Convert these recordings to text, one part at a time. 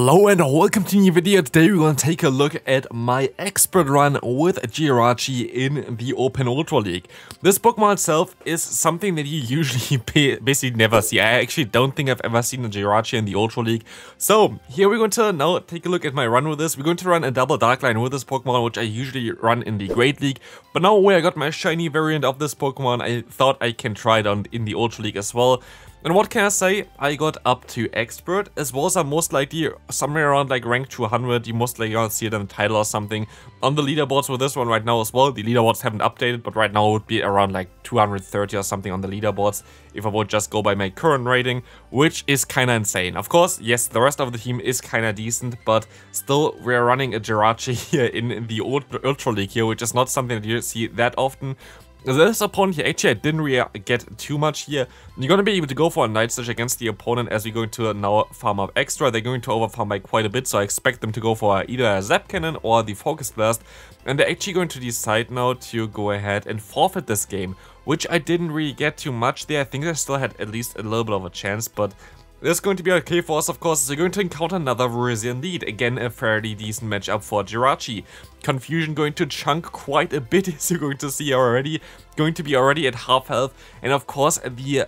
Hello and welcome to a new video. Today we're going to take a look at my expert run with Jirachi in the Open Ultra League. This Pokemon itself is something that you usually basically never see. I actually don't think I've ever seen a Jirachi in the Ultra League. So here we're going to now take a look at my run with this. We're going to run a double Dark Line with this Pokemon, which I usually run in the Great League. But now where I got my shiny variant of this Pokemon, I thought I can try it on in the Ultra League as well. And what can I say? I got up to expert, as well as I'm most likely somewhere around like rank 200. You most likely gonna see it in the title or something on the leaderboards with this one right now as well. The leaderboards haven't updated, but right now it would be around like 230 or something on the leaderboards if I would just go by my current rating, which is kinda insane. Of course, yes, the rest of the team is kinda decent, but still we're running a Jirachi here in the Ultra League here, which is not something that you see that often. This opponent here, actually I didn't really get too much here. You're going to be able to go for a Night Slash against the opponent as we're going to now farm up extra. They're going to overfarm by quite a bit, so I expect them to go for either a Zap Cannon or the Focus Blast. And they're actually going to decide now to go ahead and forfeit this game, which I didn't really get too much there. I think I still had at least a little bit of a chance, but this is going to be okay for us, of course, as we're going to encounter another Virizion lead. Again, a fairly decent matchup for Jirachi. Confusion going to chunk quite a bit, as you're going to see already. Going to be already at half health. And of course, the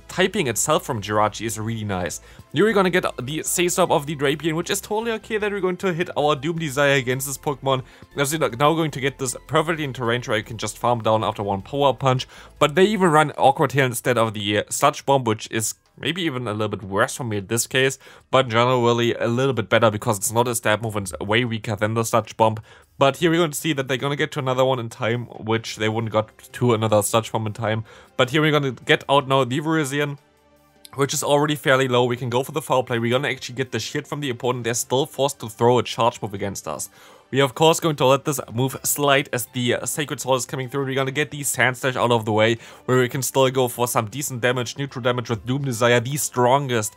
typing itself from Jirachi is really nice. Here we're going to get the Say-Stop of the Drapion, which is totally okay that we're going to hit our Doom Desire against this Pokemon. As we're now going to get this perfectly into range where you can just farm down after one Power Punch. But they even run Awkward Tail instead of the Sludge Bomb, which is maybe even a little bit worse for me in this case, but in general really a little bit better because it's not a stab move and it's way weaker than the Sludge Bomb. But here we're going to see that they're going to get to another one in time, which they wouldn't got to another Sludge Bomb in time. But here we're going to get out now the Virizion, which is already fairly low. We can go for the foul play. We're going to actually get the shield from the opponent. They're still forced to throw a charge move against us. We are of course going to let this move slide as the Sacred Sword is coming through. We're going to get the Sand Slash out of the way, where we can still go for some decent damage, neutral damage with Doom Desire, the strongest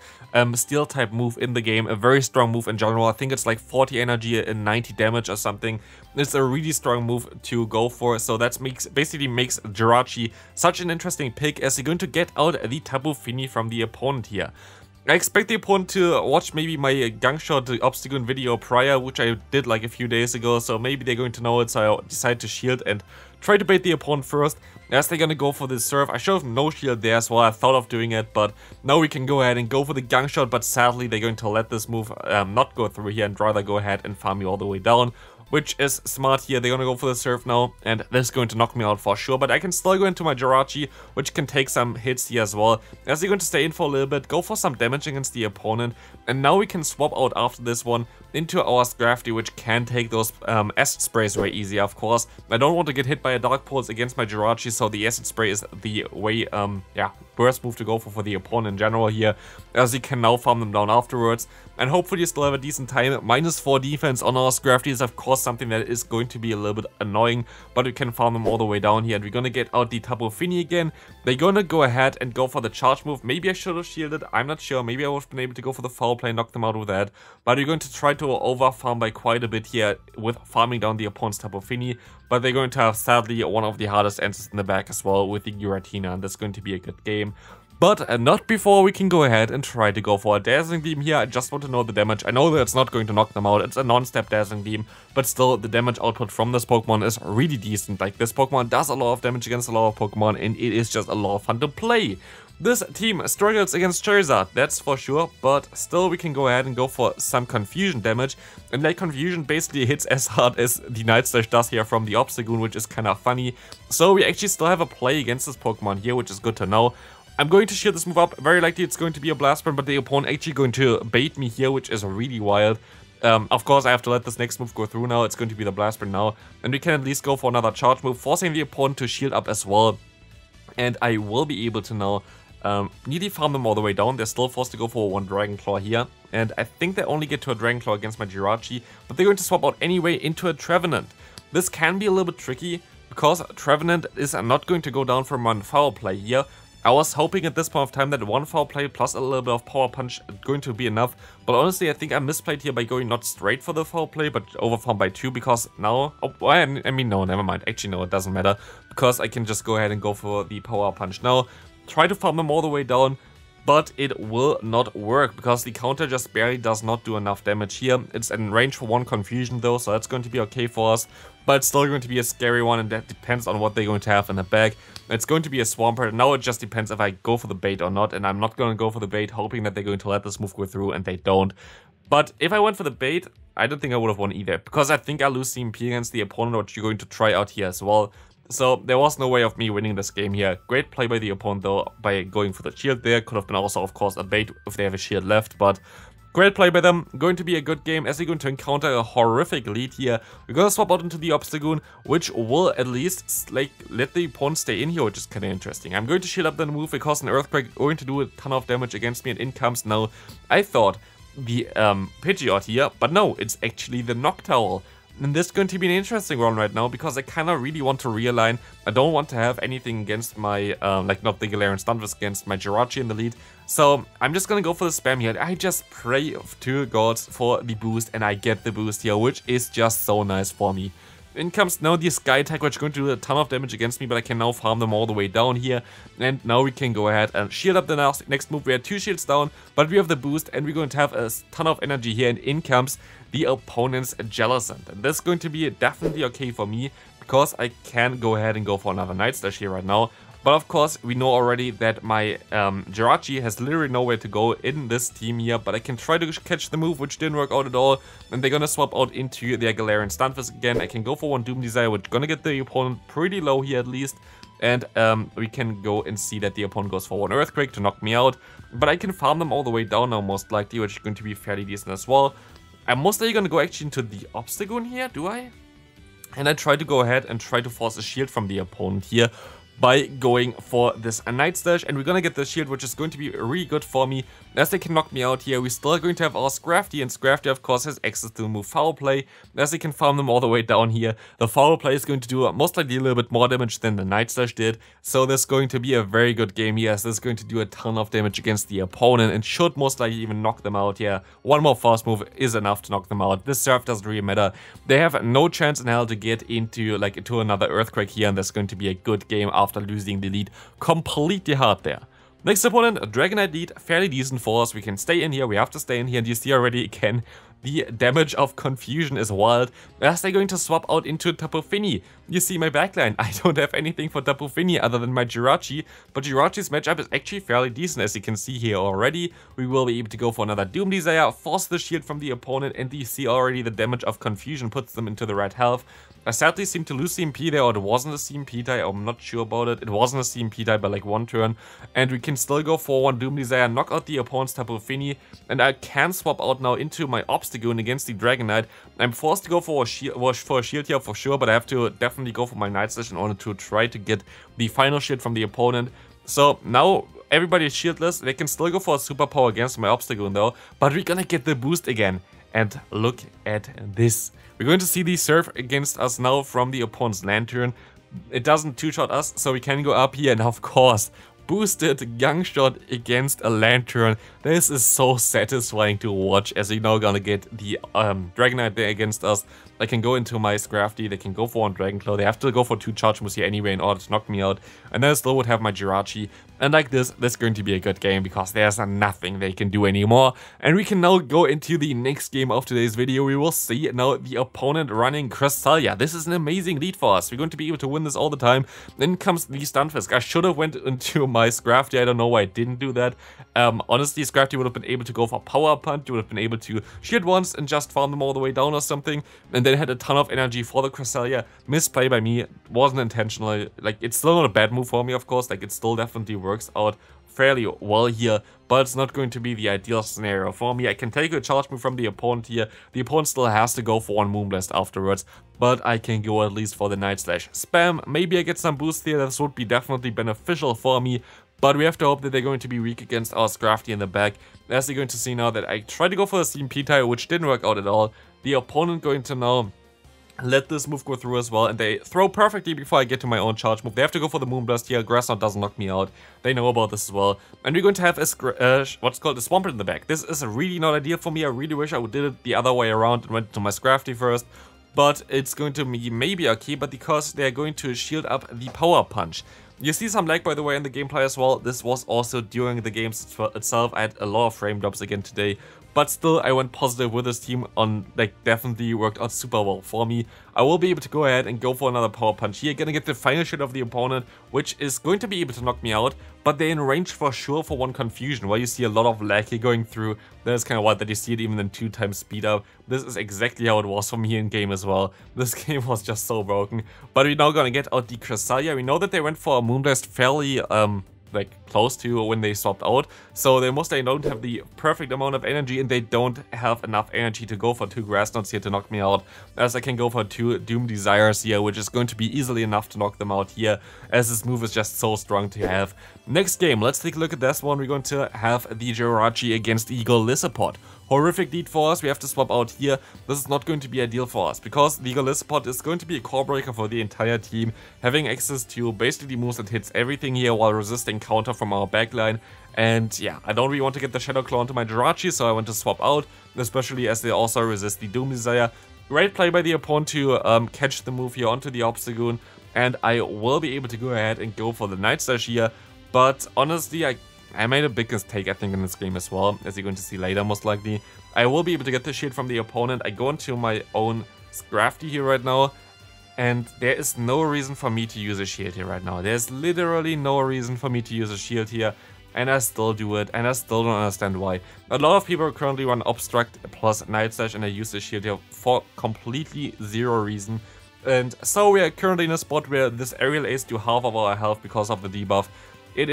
Steel type move in the game. A very strong move in general. I think it's like 40 energy and 90 damage or something. It's a really strong move to go for, so that basically makes Jirachi such an interesting pick as you're going to get out the Tapu Fini from the opponent here. I expect the opponent to watch maybe my Gunk Shot Obstacle video prior, which I did like a few days ago, so maybe they're going to know it, so I decide to shield and try to bait the opponent first, as they're gonna go for this Surf. I should have no shield there as well. I thought of doing it, but now we can go ahead and go for the Gunk Shot, but sadly they're going to let this move not go through here and rather go ahead and farm me all the way down, which is smart here. They're gonna go for the Surf now, and this is going to knock me out for sure, but I can still go into my Jirachi, which can take some hits here as well, as they're going to stay in for a little bit, go for some damage against the opponent, and now we can swap out after this one into our Scrafty, which can take those Acid Sprays way easier, of course. I don't want to get hit by a Dark Pulse against my Jirachi, so the Acid Spray is the way, worst move to go for the opponent in general here, as you can now farm them down afterwards, and hopefully still have a decent time. -4 defense on our Scrafty is of course something that is going to be a little bit annoying, but we can farm them all the way down here, and we're gonna get out the Tapu Fini again. They're gonna go ahead and go for the charge move. Maybe I should have shielded, I'm not sure. Maybe I would have been able to go for the foul play, knock them out with that, but we're going to try to over farm by quite a bit here with farming down the opponent's Tapu Fini, but they're going to have sadly one of the hardest answers in the back as well with the Giratina, and that's going to be a good game. But not before we can go ahead and try to go for a Dazzling Beam here. I just want to know the damage. I know that it's not going to knock them out. It's a non-step Dazzling Beam, but still the damage output from this Pokemon is really decent. Like, this Pokemon does a lot of damage against a lot of Pokemon, and it is just a lot of fun to play. This team struggles against Charizard, that's for sure, but still we can go ahead and go for some Confusion damage, and that Confusion basically hits as hard as the Night Slash does here from the Obstagoon, which is kind of funny. So we actually still have a play against this Pokemon here, which is good to know. I'm going to shield this move up. Very likely it's going to be a Blast Burn, but the opponent actually going to bait me here, which is really wild. Of course, I have to let this next move go through now. It's going to be the Blast Burn now, and we can at least go for another charge move, forcing the opponent to shield up as well. And I will be able to now nearly farm them all the way down. They're still forced to go for one Dragon Claw here, and I think they only get to a Dragon Claw against my Jirachi, but they're going to swap out anyway into a Trevenant. This can be a little bit tricky, because Trevenant is not going to go down from one foul play here. I was hoping at this point of time that one foul play plus a little bit of Power Punch is going to be enough, but honestly I think I misplayed here by going not straight for the foul play, but overfarm by 2, because now, I mean no, never mind, actually no, it doesn't matter, because I can just go ahead and go for the Power Punch now, try to farm them all the way down, but it will not work because the counter just barely does not do enough damage here. It's in range for 1 confusion though, so that's going to be okay for us, but it's still going to be a scary one, and that depends on what they're going to have in the bag. It's going to be a Swampert. Now it just depends if I go for the bait or not, and I'm not going to go for the bait hoping that they're going to let this move go through, and they don't. But if I went for the bait, I don't think I would have won either, because I think I lose CMP against the opponent, which you're going to try out here as well. So there was no way of me winning this game here. Great play by the opponent though, by going for the shield there. Could have been also, of course, a bait if they have a shield left, but great play by them. Going to be a good game as we're going to encounter a horrific lead here. We're going to swap out into the Obstagoon, which will at least like let the opponent stay in here, which is kind of interesting. I'm going to shield up the move because an Earthquake going to do a ton of damage against me, and in comes now, I thought, the Pidgeot here, but no, it's actually the Noctowl. And this is going to be an interesting one right now because I kind of really want to realign. I don't want to have anything against my, like not the Galarian Stunfisk, against my Jirachi in the lead. So I'm just going to go for the spam here. I just pray to gods for the boost, and I get the boost here, which is just so nice for me. In comes now the Sky Attack, which is going to do a ton of damage against me, but I can now farm them all the way down here. And now we can go ahead and shield up the next move. We had 2 shields down, but we have the boost, and we're going to have a ton of energy here. And in comes the opponent's Jellicent. And this is going to be definitely okay for me, because I can go ahead and go for another Night Slash here right now. But of course, we know already that my Jirachi has literally nowhere to go in this team here, but I can try to catch the move, which didn't work out at all. And they're gonna swap out into their Galarian Stunfisk again. I can go for 1 Doom Desire, which is gonna get the opponent pretty low here at least. And we can go and see that the opponent goes for 1 Earthquake to knock me out. But I can farm them all the way down now, most likely, which is going to be fairly decent as well. I'm most likely gonna go actually into the Obstagoon here, do I? And I try to go ahead and try to force a shield from the opponent here by going for this Night Slash, and we're gonna get the shield, which is going to be really good for me as they can knock me out here. We're still going to have our Scrafty, and Scrafty of course has access to the move Foul Play as they can farm them all the way down here. The Foul Play is going to do most likely a little bit more damage than the Night Slash did, so this is going to be a very good game here as this is going to do a ton of damage against the opponent and should most likely even knock them out here. 1 more fast move is enough to knock them out. This serve doesn't really matter. They have no chance in hell to get into another Earthquake here, and that's going to be a good game after losing the lead completely hard there. Next opponent, a Dragonite lead, fairly decent for us. We can stay in here, we have to stay in here, and you see already again, the damage of confusion is wild as they're going to swap out into Tapu Fini. You see my backline, I don't have anything for Tapu Fini other than my Jirachi, but Jirachi's matchup is actually fairly decent as you can see here already. We will be able to go for another Doom Desire, force the shield from the opponent, and you see already the damage of confusion puts them into the red health. I sadly seem to lose CMP there, or it wasn't a CMP die, I'm not sure about it. It wasn't a CMP die by like 1 turn, and we can still go for 1 Doom Desire, knock out the opponent's Tapu Fini, and I can swap out now into my Obstagoon against the Dragonite. I'm forced to go for a shield here for sure, but I have to definitely go for my Night Slash in order to try to get the final shield from the opponent. So now everybody is shieldless. They can still go for a superpower against my Obstagoon though, but we're gonna get the boost again. And look at this. We're going to see the Surf against us now from the opponent's Lantern. It doesn't 2-shot us, so we can go up here, and of course, boosted Gang Shot against a Lantern. This is so satisfying to watch as we're now gonna get the Dragonite there against us. I can go into my Scrafty, they can go for 1 Dragon Claw, they have to go for 2 Charge Moves here anyway in order to knock me out, and then I still would have my Jirachi. And like this is going to be a good game because there's nothing they can do anymore. And we can now go into the next game of today's video. We will see now the opponent running Cresselia. This is an amazing lead for us. We're going to be able to win this all the time. Then comes the Stunfisk. I should have went into my Scrafty. I don't know why I didn't do that. Honestly, Scrafty would have been able to go for Power Punch. You would have been able to shield once and just farm them all the way down or something. And then had a ton of energy for the Cresselia. Misplay by me. Wasn't intentional. Like, it's still not a bad move for me, of course. Like, it still definitely works out fairly well here, but it's not going to be the ideal scenario for me. I can take a charge move from the opponent here. The opponent still has to go for 1 Moonblast afterwards, but I can go at least for the Night Slash spam. Maybe I get some boost here. This would be definitely beneficial for me, but we have to hope that they're going to be weak against our Scrafty in the back. As you're going to see now that I tried to go for a CMP tie, which didn't work out at all. The opponent going to now let this move go through as well, and they throw perfectly before I get to my own charge move. They have to go for the Moonblast here. Grass Knot doesn't knock me out. They know about this as well. And we're going to have a what's called a Swampert in the back. This is really not ideal for me. I really wish I did it the other way around and went to my Scrafty first. But it's going to be maybe okay, but because they're going to shield up the Power Punch. You see some lag, by the way, in the gameplay as well. This was also during the game itself. I had a lot of frame drops again today. But still, I went positive with this team on, like, definitely worked out super well for me. I will be able to go ahead and go for another power punch here. Gonna get the final shot of the opponent, which is going to be able to knock me out. But they're in range for sure for one confusion, where you see a lot of lag here going through. That's kind of wild that you see it even in 2 times speed up. This is exactly how it was for me in game as well. This game was just so broken. But we're now gonna get out the Cresselia. We know that they went for a Moonblast fairly, like close to when they swapped out, so they mostly don't have the perfect amount of energy, and they don't have enough energy to go for 2 grass knots here to knock me out, as I can go for 2 Doom Desires here, which is going to be easily enough to knock them out here, as this move is just so strong to have. Next game, let's take a look at this one. We're going to have the Jirachi against the Golisopod. Horrific lead for us, we have to swap out here. This is not going to be ideal for us, because the Golisopod is going to be a core breaker for the entire team, having access to basically moves that hits everything here while resisting counter from our backline. And yeah, I don't really want to get the Shadow Claw onto my Jirachi, so I want to swap out, especially as they also resist the Doom Desire. Great play by the opponent to catch the move here onto the Obstagoon, and I will be able to go ahead and go for the Night Slash here. But honestly, I made a big mistake, I think, in this game as well, as you're going to see later, most likely. I will be able to get the shield from the opponent. I go into my own Scrafty here right now, and there is no reason for me to use a shield here right now. There's literally no reason for me to use a shield here, and I still do it, and I still don't understand why. A lot of people currently run Obstruct plus Night Slash, and I use the shield here for completely zero reason. And so we are currently in a spot where this aerial ace do half of our health because of the debuff. It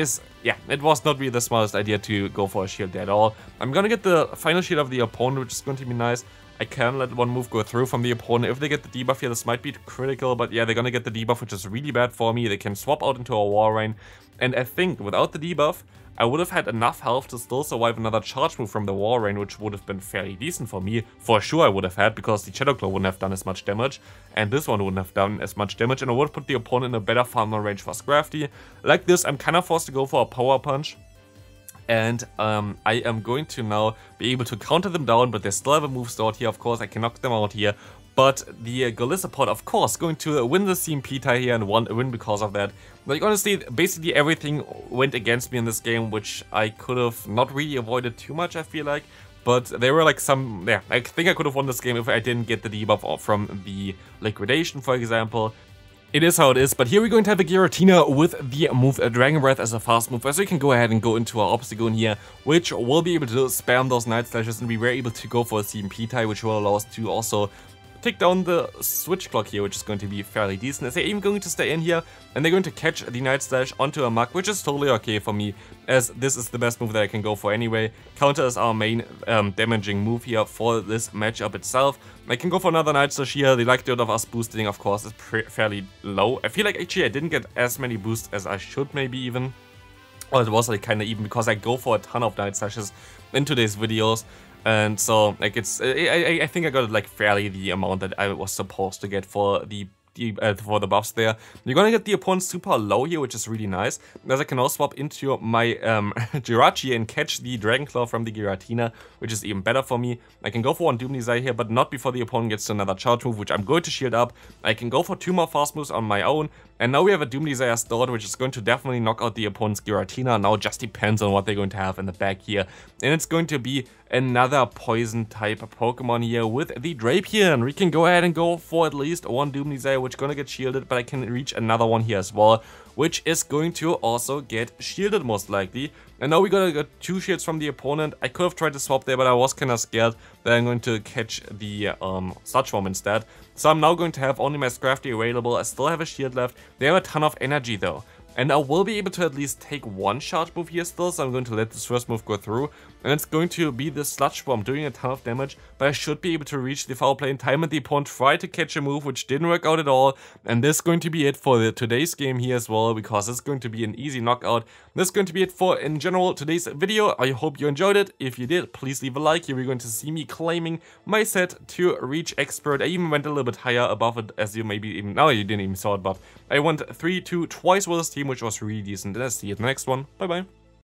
was not really the smartest idea to go for a shield there at all. I'm gonna get the final shield of the opponent, which is going to be nice. I can let one move go through from the opponent. If they get the debuff here, this might be critical, but yeah, they're gonna get the debuff, which is really bad for me. They can swap out into a Walrein, and I think without the debuff, I would have had enough health to still survive another charge move from the Walrein, which would have been fairly decent for me. For sure I would have had, because the Shadow Claw wouldn't have done as much damage, and this one wouldn't have done as much damage, and I would have put the opponent in a better farmer range for Scrafty. Like this, I'm kind of forced to go for a power punch. And I am going to now be able to counter them down, but they still have a move stored here, of course. I can knock them out here. But the Golisopod, of course, going to win the CMP tie here and win because of that. Like, honestly, basically everything went against me in this game, which I could have not really avoided too much, I feel like. But there were like some, yeah, I think I could have won this game if I didn't get the debuff from the Liquidation, for example. It is how it is, but here we're going to have a Giratina with the move Dragon Breath as a fast move, so we can go ahead and go into our Obstagoon here, which will be able to spam those Night Slashes, and we were able to go for a CMP tie, which will allow us to also take down the switch clock here, which is going to be fairly decent, as they're even going to stay in here, and they're going to catch the Night Slash onto a Mug, which is totally okay for me, as this is the best move that I can go for anyway. Counter is our main damaging move here for this matchup itself. I can go for another Night Slash here. The likelihood of us boosting, of course, is fairly low. I feel like actually I didn't get as many boosts as I should, maybe even. Or it was like kind of even, because I go for a ton of Night Slashes in today's videos. And so, like, it's, I think I got like fairly the amount that I was supposed to get for the buffs there. You're gonna get the opponent super low here, which is really nice, as I can now swap into my Jirachi and catch the Dragon Claw from the Giratina, which is even better for me. I can go for one Doom Desire here, but not before the opponent gets to another charge move, which I'm going to shield up. I can go for 2 more fast moves on my own, and now we have a Doom Desire stored, which is going to definitely knock out the opponent's Giratina. Now it just depends on what they're going to have in the back here. And it's going to be another poison type Pokemon here with the Drapion. We can go ahead and go for at least one Doom Desire, which is going to get shielded, but I can reach another one here as well, which is going to also get shielded most likely. And now we gotta get 2 shields from the opponent. I could have tried to swap there, but I was kind of scared that I'm going to catch the Sludge Bomb instead. So I'm now going to have only my Scrafty available. I still have a shield left. They have a ton of energy though. And I will be able to at least take one charge move here still, so I'm going to let this first move go through. And it's going to be the Sludge Bomb doing a ton of damage, but I should be able to reach the foul play in time, and the opponent tried to catch a move, which didn't work out at all. And this is going to be it for today's game here as well, because it's going to be an easy knockout. This is going to be it for, in general, today's video. I hope you enjoyed it. If you did, please leave a like. Here we're going to see me claiming my set to reach Expert. I even went a little bit higher above it, as you maybe even, no, you didn't even saw it, but I went 3-2 twice with this team, which was really decent. And I'll see you in the next one. Bye bye.